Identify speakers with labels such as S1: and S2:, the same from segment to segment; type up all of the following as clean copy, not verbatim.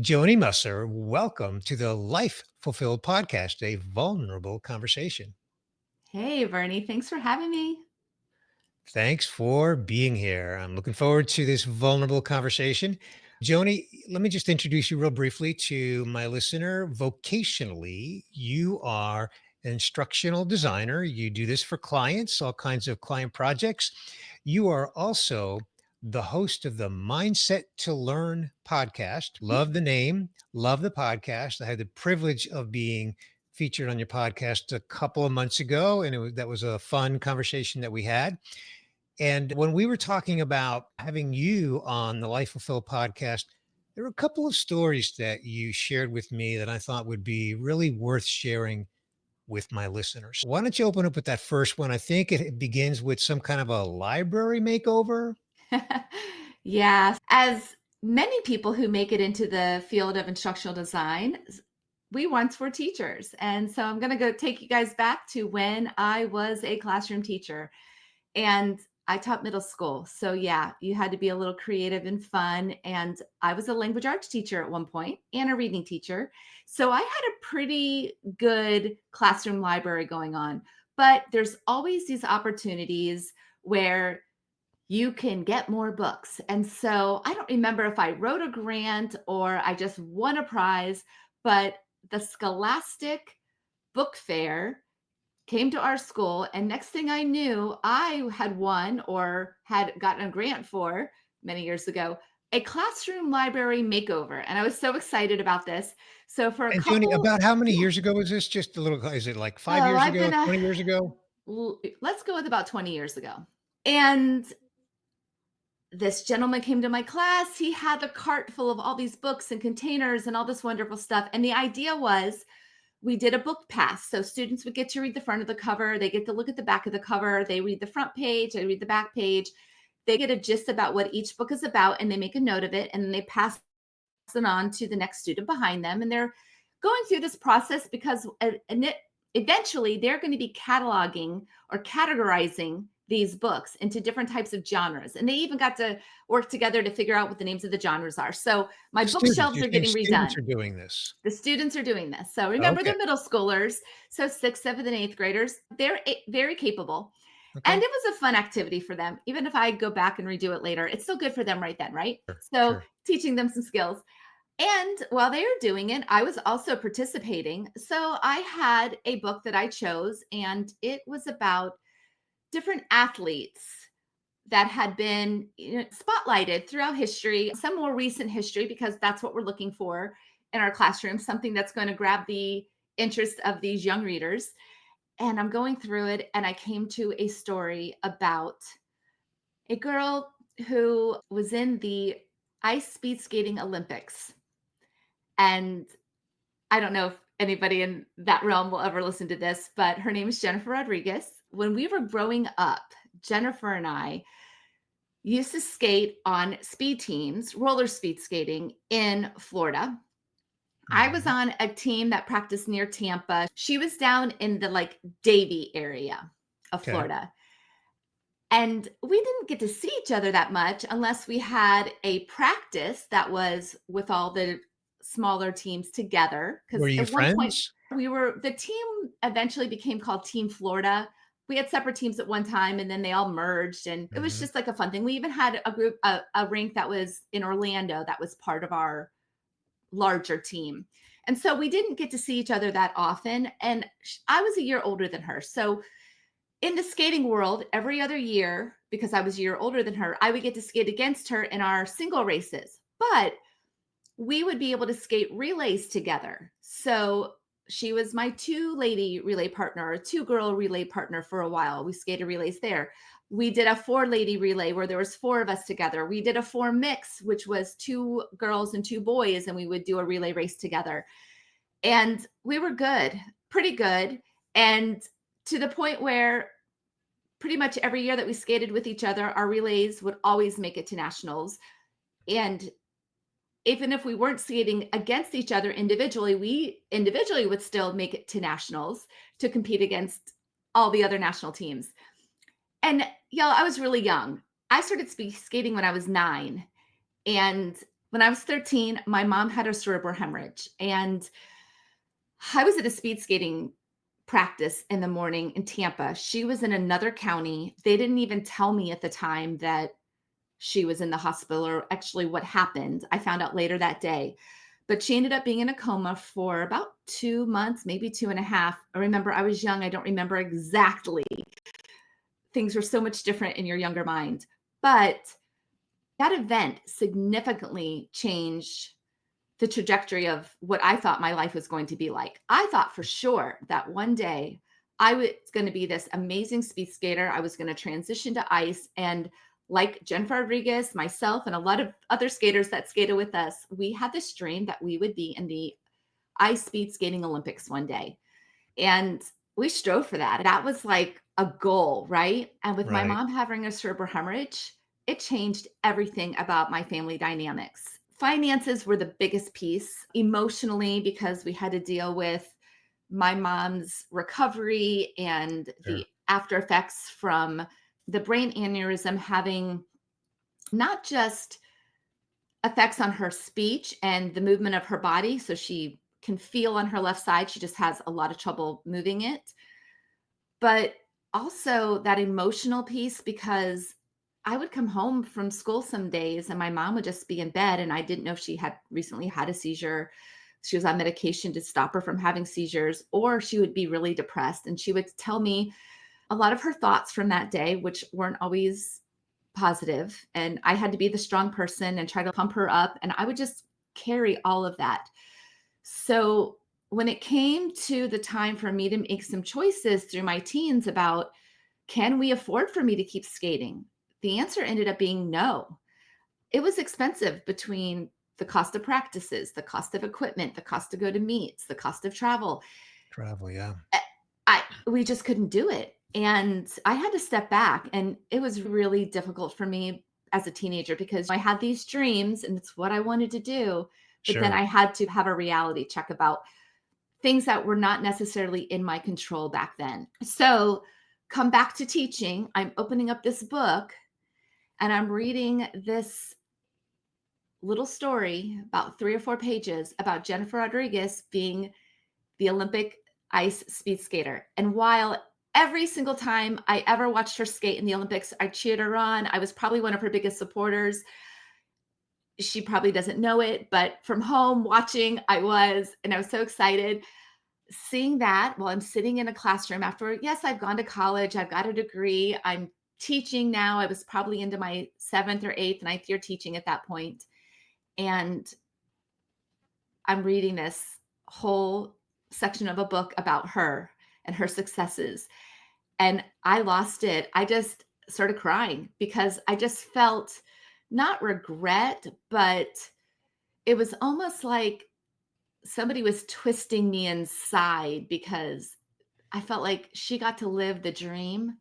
S1: Joanie Musser, welcome to the Life Fulfilled podcast, a vulnerable conversation.
S2: Hey, Bernie, thanks for having me.
S1: Thanks for being here. I'm looking forward to this vulnerable conversation. Joni, let me just introduce you real briefly to my listener. Vocationally, you are an instructional designer. You do this for clients, all kinds of client projects. You are also the host of the Mindset to Learn podcast. Love the name, love the podcast. I had the privilege of being featured on your podcast a couple of months ago, and that was a fun conversation that we had. And when we were talking about having you on the Life Fulfilled podcast, there were a couple of stories that you shared with me that I thought would be really worth sharing with my listeners. Why don't you open up with that first one? I think it begins with some kind of a library makeover.
S2: Yeah, as many people who make it into the field of instructional design, we once were teachers. And so I'm going to go take you guys back to when I was a classroom teacher. And I taught middle school. So yeah, you had to be a little creative and fun. And I was a language arts teacher at one point and a reading teacher. So I had a pretty good classroom library going on. But there's always these opportunities where you can get more books. And so I don't remember if I wrote a grant or I just won a prize, but the Scholastic Book Fair came to our school. And next thing I knew, I had won or had gotten a grant for many years ago a classroom library makeover. And I was so excited about this. So for a
S1: And Joni,
S2: couple,
S1: about how many
S2: yeah,
S1: years ago was this? Just a little, is it like 5 years
S2: I've
S1: ago,
S2: been a,
S1: 20 years ago?
S2: let's go with about 20 years ago. And this gentleman came to my class. He had a cart full of all these books and containers and all this wonderful stuff. And the idea was we did a book pass. So students would get to read the front of the cover. They get to look at the back of the cover. They read the front page. They read the back page. They get a gist about what each book is about and they make a note of it. And then they pass it on to the next student behind them. And they're going through this process because eventually they're going to be cataloging or categorizing these books into different types of genres. And they even got to work together to figure out what the names of the genres are. So my
S1: Students,
S2: bookshelves
S1: you're
S2: are
S1: saying
S2: getting
S1: students
S2: redone.
S1: are doing this.
S2: The students are doing this. So remember,
S1: Okay.
S2: they're middle schoolers. So sixth, seventh, and eighth graders. They're very capable. And
S1: Okay.
S2: it was a fun activity for them. Even if I go back and redo it later, it's still good for them right then, right?
S1: Sure.
S2: So
S1: Sure.
S2: teaching them some skills. And while they were doing it, I was also participating. So I had a book that I chose, and it was about different athletes that had been spotlighted throughout history, some more recent history, because that's what we're looking for in our classroom, something that's going to grab the interest of these young readers. And I'm going through it, and I came to a story about a girl who was in the ice speed skating Olympics. And I don't know if anybody in that realm will ever listen to this, but her name is Jennifer Rodriguez. When we were growing up, Jennifer and I used to skate on speed teams, roller speed skating in Florida. I was
S1: Mhm.
S2: on a team that practiced near Tampa. She was down in the like Davie area of
S1: Okay.
S2: Florida. And we didn't get to see each other that much unless we had a practice that was with all the smaller teams together.
S1: Were
S2: Because
S1: you
S2: at one point,
S1: friends?
S2: the team eventually became called Team Florida. We had separate teams at one time and then they all merged. And it was
S1: Mhm.
S2: just like a fun thing. We even had a rink that was in Orlando that was part of our larger team. And so we didn't get to see each other that often. And I was a year older than her. So in the skating world, every other year, because I was a year older than her, I would get to skate against her in our single races. But we would be able to skate relays together. So she was my two lady relay partner, or two girl relay partner for a while. We skated relays there. We did a four lady relay where there was four of us together. We did a four mix, which was two girls and two boys, and we would do a relay race together. And we were good, pretty good. And to the point where pretty much every year that we skated with each other, our relays would always make it to nationals. And even if we weren't skating against each other individually, we individually would still make it to nationals to compete against all the other national teams. And y'all, I was really young. I started skating when I was 9. And when I was 13, my mom had a cerebral hemorrhage, and I was at a speed skating practice in the morning in Tampa. She was in another county. They didn't even tell me at the time that she was in the hospital or actually what happened. I found out later that day. But she ended up being in a coma for about 2 months, maybe two and a half. I remember I was young. I don't remember exactly. Things were so much different in your younger mind. But that event significantly changed the trajectory of what I thought my life was going to be like. I thought for sure that one day I was going to be this amazing speed skater. I was going to transition to ice. And like Jennifer Rodriguez, myself, and a lot of other skaters that skated with us, we had this dream that we would be in the ice speed skating Olympics one day. And we strove for that. That was like a goal, right? And with my
S1: Right.
S2: mom having a cerebral hemorrhage, it changed everything about my family dynamics. Finances were the biggest piece emotionally because we had to deal with my mom's recovery and the
S1: Sure.
S2: after effects from the brain aneurysm having not just effects on her speech and the movement of her body. So she can feel on her left side. She just has a lot of trouble moving it. But also that emotional piece because I would come home from school some days and my mom would just be in bed and I didn't know if she had recently had a seizure. She was on medication to stop her from having seizures, or she would be really depressed. And she would tell me a lot of her thoughts from that day, which weren't always positive. And I had to be the strong person and try to pump her up. And I would just carry all of that. So when it came to the time for me to make some choices through my teens about can we afford for me to keep skating? The answer ended up being no. It was expensive between the cost of practices, the cost of equipment, the cost to go to meets, the cost of travel.
S1: Travel. Yeah.
S2: Eh, we just couldn't do it. And I had to step back and it was really difficult for me as a teenager because I had these dreams and it's what I wanted to do, but then
S1: Sure.
S2: I had to have a reality check about things that were not necessarily in my control back then. So, come back to teaching, I'm opening up this book and I'm reading this little story, about 3 or 4 pages, about Jennifer Rodriguez being the Olympic ice speed skater. And while every single time I ever watched her skate in the Olympics, I cheered her on, I was probably one of her biggest supporters. She probably doesn't know it, but from home watching, I was, and I was so excited. Seeing that while I'm sitting in a classroom after, yes, I've gone to college, I've got a degree, I'm teaching now. I was probably into my seventh or eighth, ninth year teaching at that point. And I'm reading this whole section of a book about her and her successes. And I lost it. I just started crying because I just felt not regret, but it was almost like somebody was twisting me inside because I felt like she got to live the dream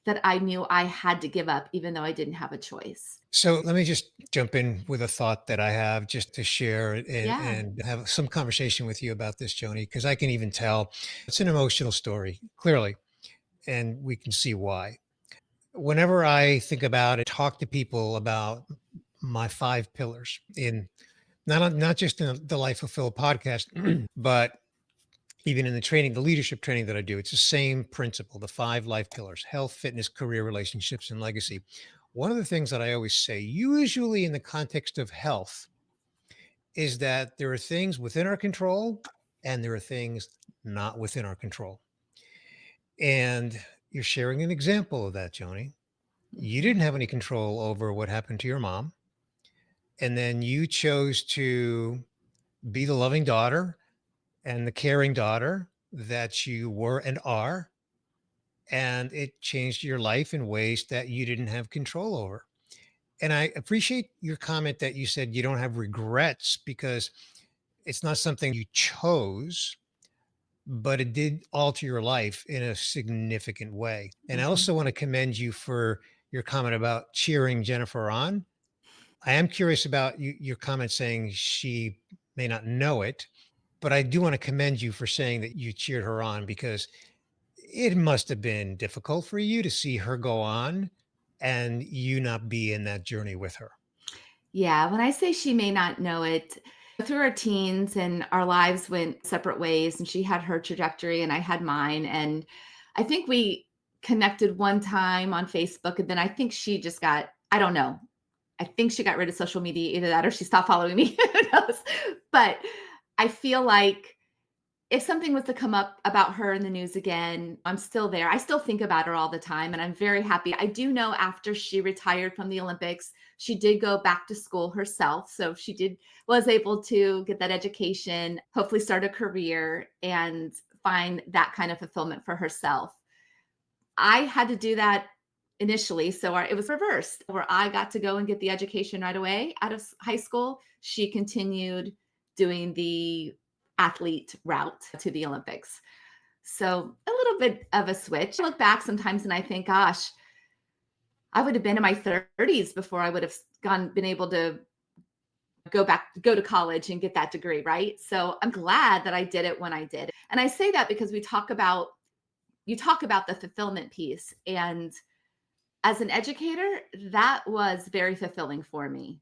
S2: that I knew I had to give up, even though I didn't have a choice.
S1: So let me just jump in with a thought that I have just to share
S2: Yeah.
S1: and have some conversation with you about this, Joni, because I can even tell it's an emotional story, clearly, and we can see why. Whenever I think about it, talk to people about my 5 pillars in not just in the Life Fulfilled podcast, but even in the training, the leadership training that I do, it's the same principle, the 5 life pillars: health, fitness, career, relationships, and legacy. One of the things that I always say, usually in the context of health, is that there are things within our control and there are things not within our control. And you're sharing an example of that, Joni. You
S2: Mhm.
S1: didn't have any control over what happened to your mom. And then you chose to be the loving daughter and the caring daughter that you were and are. And it changed your life in ways that you didn't have control over. And I appreciate your comment that you said you don't have regrets because it's not something you chose, but it did alter your life in a significant way. And I
S2: Mhm.
S1: also want to commend you for your comment about cheering Jennifer on. I am curious about your comment saying she may not know it, but I do want to commend you for saying that you cheered her on because it must have been difficult for you to see her go on and you not be in that journey with her.
S2: Yeah, when I say she may not know it, through our teens and our lives went separate ways, and she had her trajectory and I had mine. And I think we connected one time on Facebook, and then I think she just got, I don't know. I think she got rid of social media, either that or she stopped following me. Who knows? But I feel like if something was to come up about her in the news again, I'm still there. I still think about her all the time and I'm very happy. I do know after she retired from the Olympics, she did go back to school herself. So she did was able to get that education, hopefully start a career and find that kind of fulfillment for herself. I had to do that initially. So it was reversed where I got to go and get the education right away out of high school. She continued doing the athlete route to the Olympics. So a little bit of a switch. I look back sometimes and I think, gosh, I would have been in my 30s before I would have been able to go to college and get that degree, right? So I'm glad that I did it when I did. And I say that because you talk about the fulfillment piece, and as an educator, that was very fulfilling for me.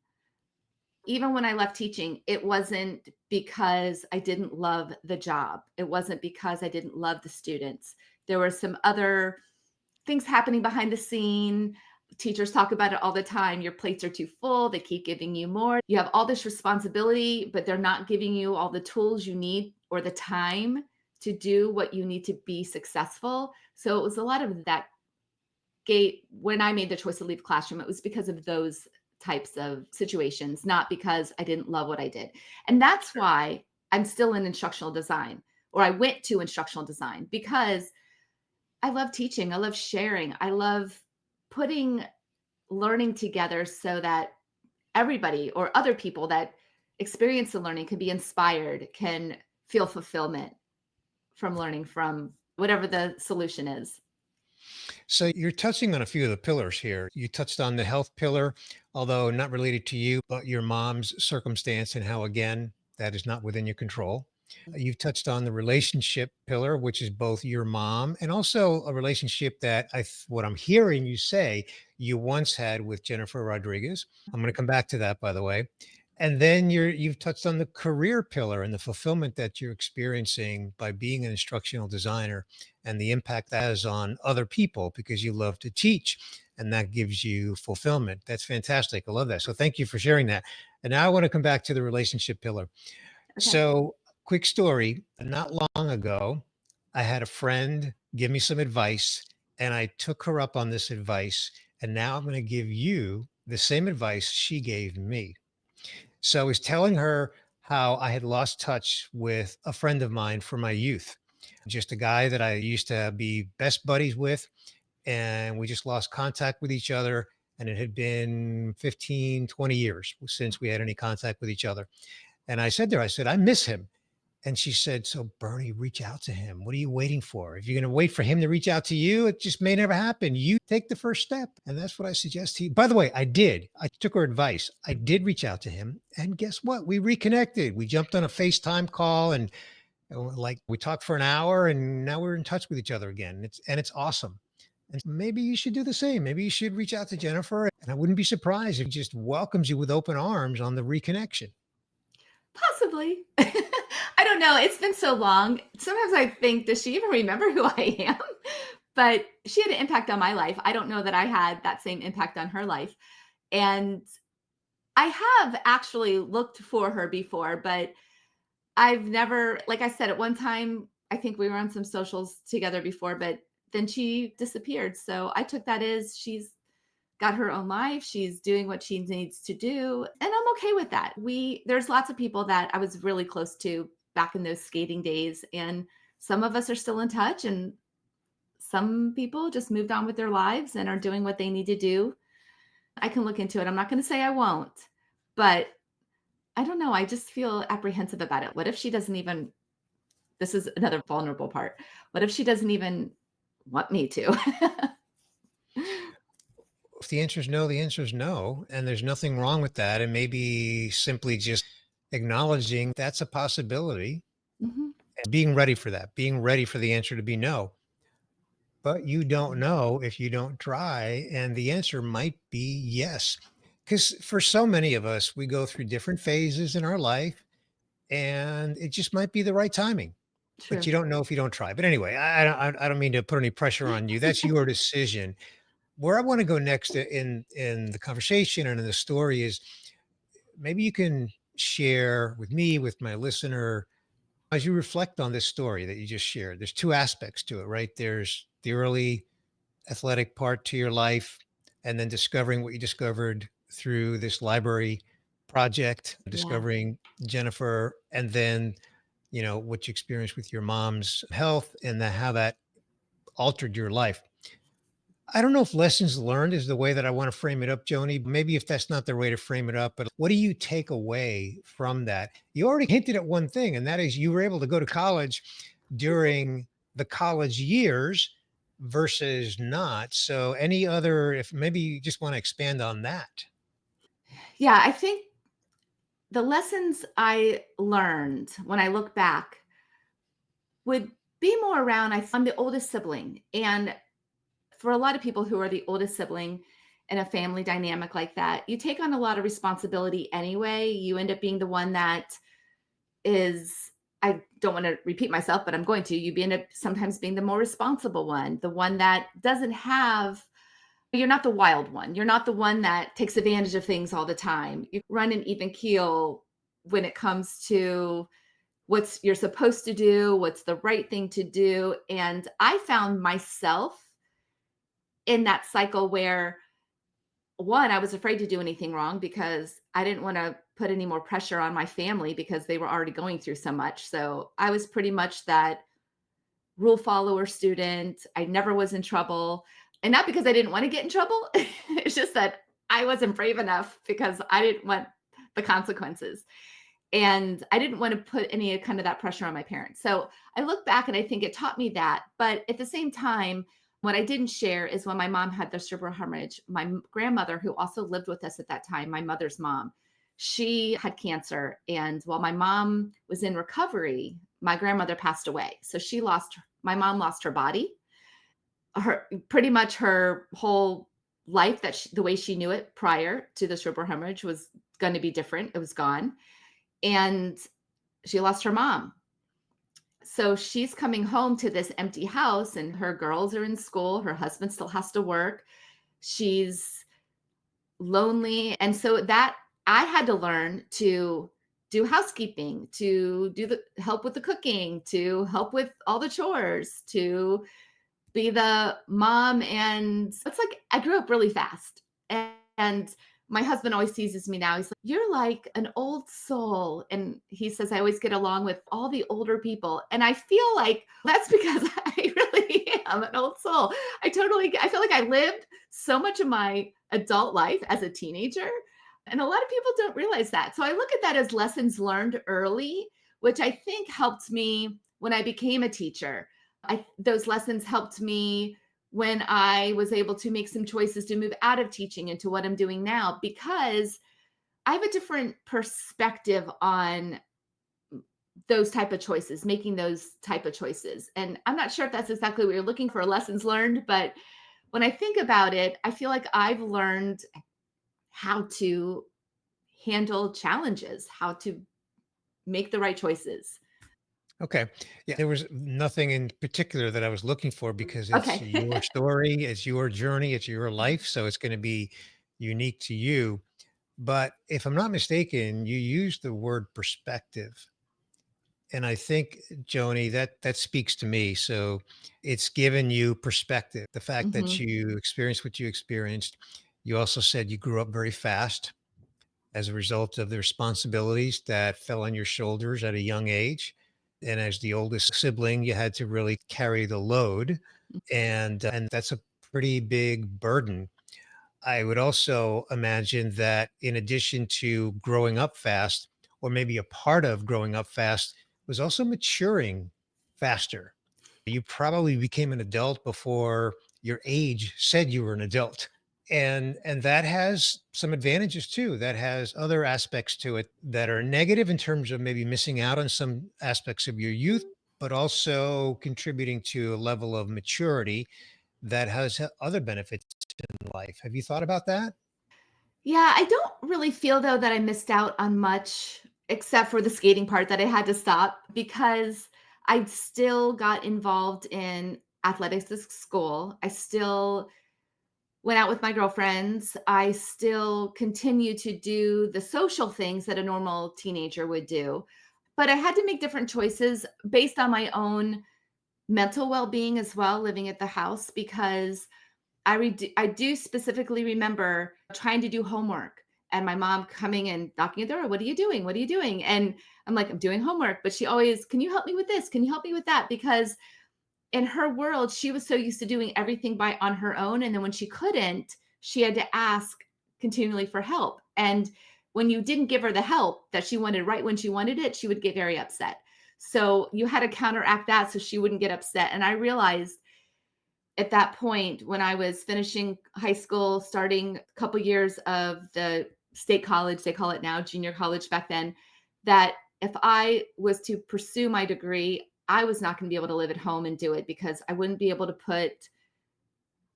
S2: Even when I left teaching, it wasn't because I didn't love the job. It wasn't because I didn't love the students. There were some other things happening behind the scene. Teachers talk about it all the time. Your plates are too full. They keep giving you more. You have all this responsibility, but they're not giving you all the tools you need or the time to do what you need to be successful. So it was a lot of that gate when I made the choice to leave classroom. It was because of those types of situations, not because I didn't love what I did. And that's why I'm still in instructional design, or I went to instructional design, because I love teaching. I love sharing. I love putting learning together so that everybody or other people that experience the learning can be inspired, can feel fulfillment from learning from whatever the solution is.
S1: So you're touching on a few of the pillars here. You touched on the health pillar, although not related to you, but your mom's circumstance and how, again, that is not within your control. You've touched on the relationship pillar, which is both your mom and also a relationship that what I'm hearing you say you once had with Jennifer Rodriguez. I'm going to come back to that, by the way. And then you've touched on the career pillar and the fulfillment that you're experiencing by being an instructional designer and the impact that has on other people because you love to teach and that gives you fulfillment. That's fantastic. I love that. So thank you for sharing that. And now I want to come back to the relationship pillar.
S2: Okay.
S1: So, quick story, not long ago, I had a friend give me some advice and I took her up on this advice. And now I'm going to give you the same advice she gave me. So I was telling her how I had lost touch with a friend of mine from my youth, just a guy that I used to be best buddies with. And we just lost contact with each other. And it had been 15, 20 years since we had any contact with each other. And I said to her, I said, I miss him. And she said, so Bernie, reach out to him. What are you waiting for? If you're going to wait for him to reach out to you, it just may never happen. You take the first step. And that's what I suggest to you. By the way, I did. I took her advice. I did reach out to him. And guess what? We reconnected. We jumped on a FaceTime call and like we talked for an hour and now we're in touch with each other again. It's awesome. And maybe you should do the same. Maybe you should reach out to Jennifer. And I wouldn't be surprised if he just welcomes you with open arms on the reconnection.
S2: Possibly. I don't know. It's been so long. Sometimes I think, does she even remember who I am? But she had an impact on my life. I don't know that I had that same impact on her life. And I have actually looked for her before, but I've never, like I said, at one time, I think we were on some socials together before, but then she disappeared. So I took that as she's got her own life. She's doing what she needs to do. And I'm okay with that. There's lots of people that I was really close to back in those skating days. And some of us are still in touch, and some people just moved on with their lives and are doing what they need to do. I can look into it. I'm not going to say I won't, but I don't know. I just feel apprehensive about it. What if she doesn't even, this is another vulnerable part. What if she doesn't even want me to?
S1: If the answer is no, the answer is no. And there's nothing wrong with that. And maybe simply just acknowledging that's a possibility,
S2: Mhm.
S1: being ready for that, being ready for the answer to be no. But you don't know if you don't try. And the answer might be yes. Because for so many of us, we go through different phases in our life, and it just might be the right timing, but
S2: True.
S1: you don't know if you don't try. But anyway, I don't mean to put any pressure on you. That's your decision. Where I want to go next in the conversation and in the story is maybe you can share with me, with my listener, as you reflect on this story that you just shared. There's two aspects to it, right? There's the early athletic part to your life, and then discovering what you discovered through this library project,
S2: Yeah.
S1: discovering Jennifer, and then what you experienced with your mom's health and how that altered your life. I don't know if lessons learned is the way that I want to frame it up, Joni. Maybe if that's not the way to frame it up, but what do you take away from that? You already hinted at one thing, and that is you were able to go to college during the college years versus not. So, any other, if maybe you just want to expand on that.
S2: Yeah, I think the lessons I learned when I look back would be more around I'm the oldest sibling. And for a lot of people who are the oldest sibling in a family dynamic like that, you take on a lot of responsibility anyway. You end up being the one that is, I don't want to repeat myself, but I'm going to. You end up sometimes being the more responsible one, the one that doesn't have, you're not the wild one. You're not the one that takes advantage of things all the time. You run an even keel when it comes to what's you're supposed to do, what's the right thing to do. And I found myself in that cycle where one, I was afraid to do anything wrong because I didn't want to put any more pressure on my family because they were already going through so much. So I was pretty much that rule follower student. I never was in trouble. And not because I didn't want to get in trouble. It's just that I wasn't brave enough because I didn't want the consequences. And I didn't want to put any kind of that pressure on my parents. So I look back and I think it taught me that. But at the same time, what I didn't share is when my mom had the cerebral hemorrhage, grandmother, who also lived with us at that time, my mother's mom, she had cancer. And while my mom was in recovery, my grandmother passed away. So my mom lost her body, her pretty much her whole life the way she knew it prior to the cerebral hemorrhage was going to be different. It was gone. And she lost her mom. So she's coming home to this empty house, and her girls are in school. Her husband still has to work. She's lonely. And so that I had to learn to do housekeeping, to do the help with the cooking, to help with all the chores, to be the mom. And it's like I grew up really fast. And my husband always teases me now. He's like, "You're like an old soul." And he says, I always get along with all the older people. And I feel like that's because I really am an old soul. I feel like I lived so much of my adult life as a teenager. And a lot of people don't realize that. So I look at that as lessons learned early, which I think helped me when I became a teacher. Those lessons helped me when I was able to make some choices to move out of teaching into what I'm doing now, because I have a different perspective on those type of choices, making those type of choices. And I'm not sure if that's exactly what you're looking for, lessons learned, but when I think about it, I feel like I've learned how to handle challenges, how to make the right choices.
S1: Okay. Yeah, there was nothing in particular that I was looking for because it's
S2: Okay.
S1: your story, it's your journey, it's your life. So it's going to be unique to you. But if I'm not mistaken, you used the word perspective. And I think, Joni, that speaks to me. So it's given you perspective. The fact that
S2: Hmm.
S1: you experienced what you experienced. You also said you grew up very fast as a result of the responsibilities that fell on your shoulders at a young age. And as the oldest sibling, you had to really carry the load. And that's a pretty big burden. I would also imagine that in addition to growing up fast, or maybe a part of growing up fast, was also maturing faster. You probably became an adult before your age said you were an adult. And that has some advantages too. That has other aspects to it that are negative in terms of maybe missing out on some aspects of your youth, but also contributing to a level of maturity that has other benefits in life. Have you thought about that?
S2: Yeah, I don't really feel though that I missed out on much except for the skating part that I had to stop because I still got involved in athletics at school. I still went out with my girlfriends. I still continue to do the social things that a normal teenager would do. But I had to make different choices based on my own mental well-being as well, living at the house, because I do specifically remember trying to do homework and my mom coming and knocking at the door. What are you doing? What are you doing? And I'm like, I'm doing homework. But she always, can you help me with this? Can you help me with that? Because in her world, she was so used to doing everything by on her own. And then when she couldn't, she had to ask continually for help. And when you didn't give her the help that she wanted right when she wanted it, she would get very upset. So you had to counteract that so she wouldn't get upset. And I realized at that point when I was finishing high school, starting a couple years of the state college, they call it now junior college back then, that if I was to pursue my degree, I was not going to be able to live at home and do it because I wouldn't be able to put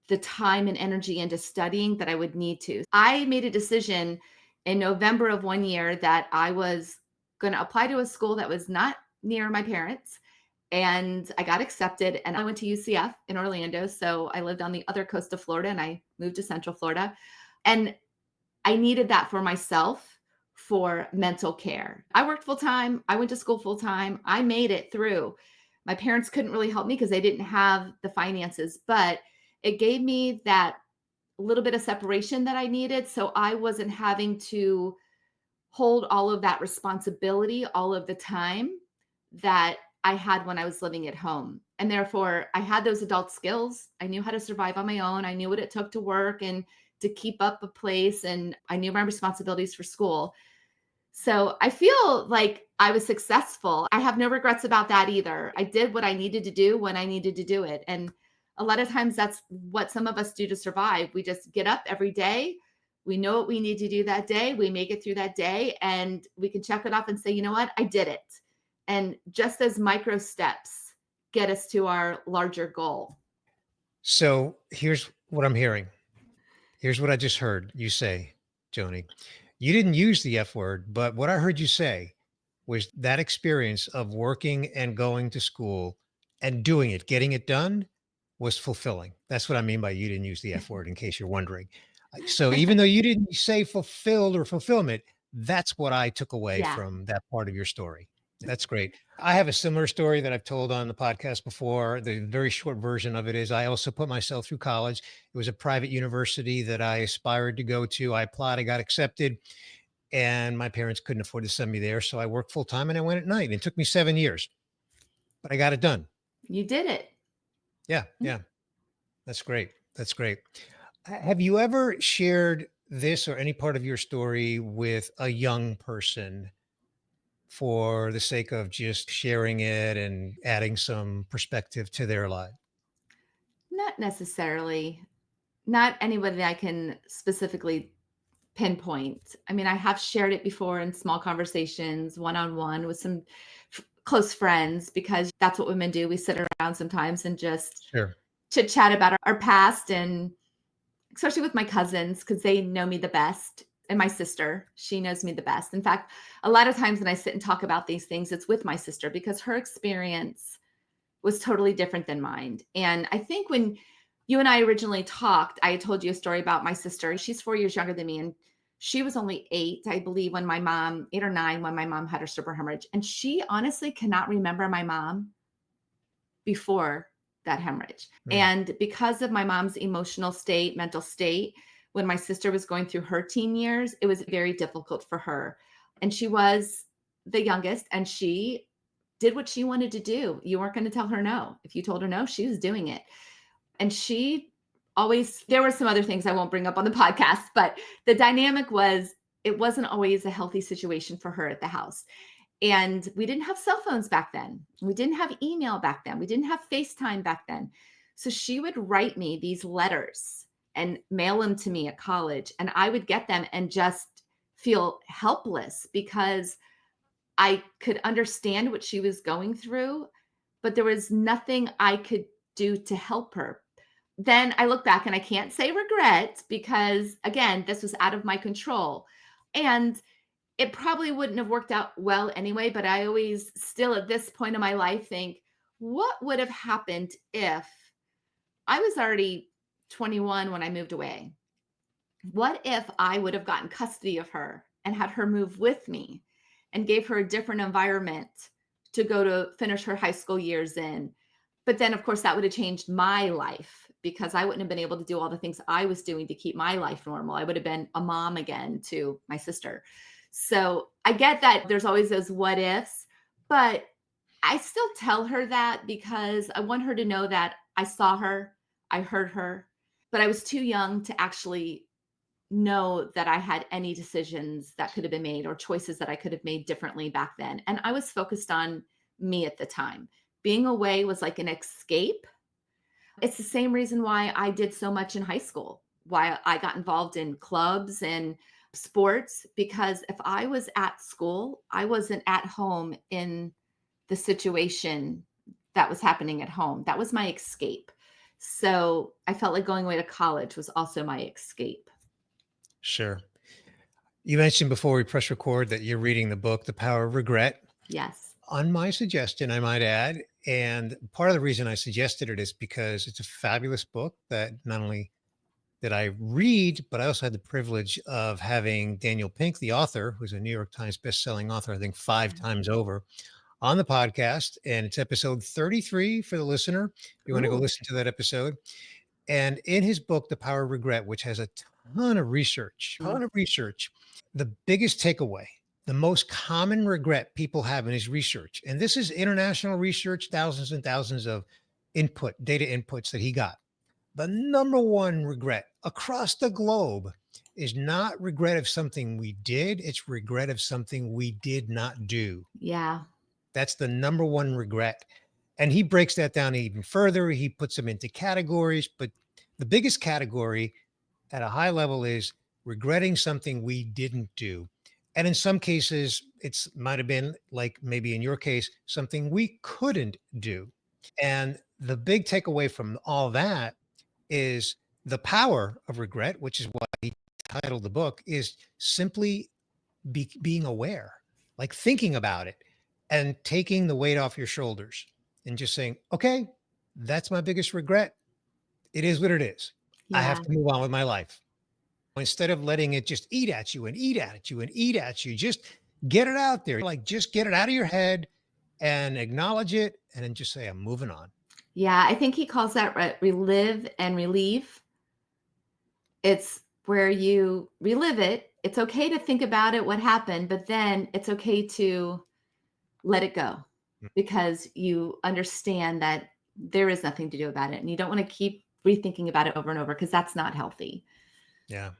S2: the time and energy into studying that I would need to. I made a decision in November of one year that I was going to apply to a school that was not near my parents. And I got accepted and I went to UCF in Orlando. So I lived on the other coast of Florida and I moved to Central Florida. And I needed that for myself for mental care. I worked full time. I went to school full time. I made it through. My parents couldn't really help me because they didn't have the finances, but it gave me that little bit of separation that I needed. So I wasn't having to hold all of that responsibility all of the time that I had when I was living at home. And therefore, I had those adult skills. I knew how to survive on my own. I knew what it took to work and to keep up a place. And I knew my responsibilities for school. So I feel like I was successful. I have no regrets about that either. I did what I needed to do when I needed to do it. And a lot of times that's what some of us do to survive. We just get up every day. We know what we need to do that day. We make it through that day and we can check it off and say, you know what? I did it. And just as micro steps get us to our larger goal.
S1: So here's what I'm hearing. Here's what I just heard you say, Joni. You didn't use the F word, but what I heard you say was that experience of working and going to school and doing it, getting it done was fulfilling. That's what I mean by you didn't use the F word, in case you're wondering. So even though you didn't say fulfilled or fulfillment, that's what I took away
S2: Yeah,
S1: from that part of your story. That's great. I have a similar story that I've told on the podcast before. The very short version of it is I also put myself through college. It was a private university that I aspired to go to. I applied, I got accepted, and my parents couldn't afford to send me there. So I worked full time and I went at night. It took me 7 years, but I got it done.
S2: you did it.
S1: Yeah. Yeah. That's great. That's great. Have you ever shared this or any part of your story with a young person for the sake of just sharing it and adding some perspective to their life?
S2: Not necessarily. Not anybody that I can specifically pinpoint. I mean, I have shared it before in small conversations, one on one with some close friends, because that's what women do. We sit around sometimes and just
S1: Sure.
S2: chit chat about our past, and especially with my cousins, because they know me the best. And my sister, she knows me the best. In fact, a lot of times when I sit and talk about these things, it's with my sister because her experience was totally different than mine. And I think when you and I originally talked, I told you a story about my sister. She's 4 years younger than me. And she was only 8, I believe, when my mom, 8 or 9, when my mom had her super hemorrhage. And she honestly cannot remember my mom before that hemorrhage.
S1: Mm.
S2: And because of my mom's emotional state, mental state, when my sister was going through her teen years, it was very difficult for her. And she was the youngest and she did what she wanted to do. You weren't going to tell her no. If you told her no, she was doing it. And she always, there were some other things I won't bring up on the podcast, but the dynamic was it wasn't always a healthy situation for her at the house. And we didn't have cell phones back then. We didn't have email back then. We didn't have FaceTime back then. So she would write me these letters and mail them to me at college. And I would get them and just feel helpless because I could understand what she was going through, but there was nothing I could do to help her. then I look back and I can't say regret because, again, this was out of my control. And it probably wouldn't have worked out well anyway, but I always still at this point in my life think, what would have happened if I was already 21 when I moved away? What if I would have gotten custody of her and had her move with me and gave her a different environment to go to finish her high school years in? But then, of course, that would have changed my life because I wouldn't have been able to do all the things I was doing to keep my life normal. I would have been a mom again to my sister. So I get that there's always those what ifs, but I still tell her that because I want her to know that I saw her, I heard her, but I was too young to actually know that I had any decisions that could have been made or choices that I could have made differently back then. And I was focused on me at the time. Being away was like an escape. It's the same reason why I did so much in high school, why I got involved in clubs and sports, because if I was at school, I wasn't at home in the situation that was happening at home. That was my escape. So I felt like going away to college was also my escape.
S1: Sure. You mentioned before we press record that you're reading the book, The Power of Regret,
S2: Yes.
S1: on my suggestion, I might add. And part of the reason I suggested it is because it's a fabulous book that not only did I read, but I also had the privilege of having Daniel Pink, the author, who's a New York Times bestselling author, I think five times over, on the podcast. And it's episode 33 for the listener. If you want to go
S2: Ooh,
S1: listen to that episode. And in his book, The Power of Regret, which has a ton of research, the biggest takeaway, the most common regret people have in his research, and this is international research, thousands and thousands of data inputs that he got. The number one regret across the globe is not regret of something we did, it's regret of something we did not do.
S2: yeah.
S1: That's the number one regret. And he breaks that down even further. He puts them into categories, but the biggest category at a high level is regretting something we didn't do. And in some cases, it's might have been like maybe in your case, something we couldn't do. And the big takeaway from all that is the power of regret, which is why he titled the book, is simply being aware, like thinking about it and taking the weight off your shoulders and just saying, okay, that's my biggest regret. It is what it is. I have
S2: Yeah.
S1: to move on with my life. Instead of letting it just eat at you and eat at you and eat at you, just get it out there. Like just get it out of your head and acknowledge it and then just say, I'm moving on.
S2: Yeah, I think he calls that relive and relieve. It's where you relive it. It's okay to think about it, what happened, but then it's okay to let it go because you understand that there is nothing to do about it. And you don't want to keep rethinking about it over and over because that's not healthy.
S1: Yeah.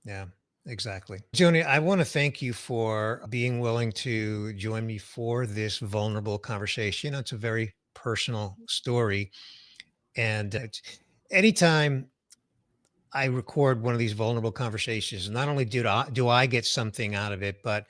S1: Yeah. Exactly. Joni, I want to thank you for being willing to join me for this vulnerable conversation. It's a very personal story. And anytime I record one of these vulnerable conversations, not only do I get something out of it, but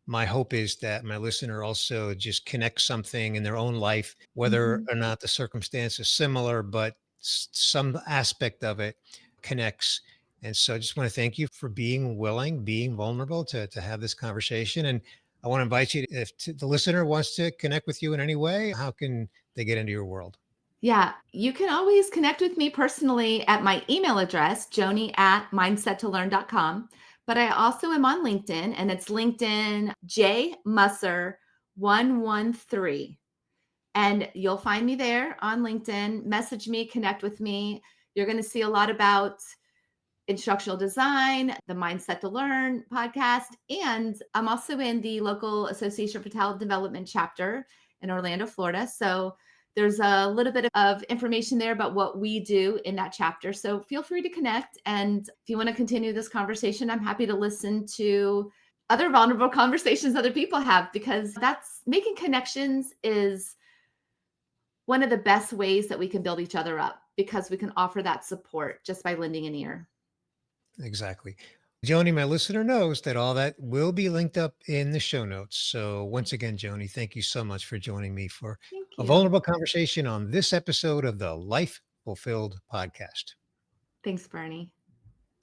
S1: my hope is that my listener also just connects something in their own life, whether
S2: Mhm.
S1: or not the circumstance is similar, but some aspect of it connects. And so I just want to thank you for being willing, being vulnerable to have this conversation. And I want to invite you, if the listener wants to connect with you in any way, how can they get into your world?
S2: Yeah, you can always connect with me personally at my email address, joni@mindsettolearn.com. But I also am on LinkedIn and it's LinkedIn J Musser 113. And you'll find me there on LinkedIn. Message me, connect with me. You're going to see a lot about instructional design, the Mindset to Learn podcast. And I'm also in the local Association for Talent Development chapter in Orlando, Florida. So there's a little bit of information there about what we do in that chapter. So feel free to connect. And if you want to continue this conversation, I'm happy to listen to other vulnerable conversations other people have because that's making connections is one of the best ways that we can build each other up because we can offer that support just by lending an ear.
S1: Exactly. Joni, my listener knows that all that will be linked up in the show notes. So once again, Joni, thank you so much for joining me for
S2: Thank
S1: a
S2: you.
S1: vulnerable conversation on this episode of the Life Fulfilled podcast.
S2: Thanks, Bernie.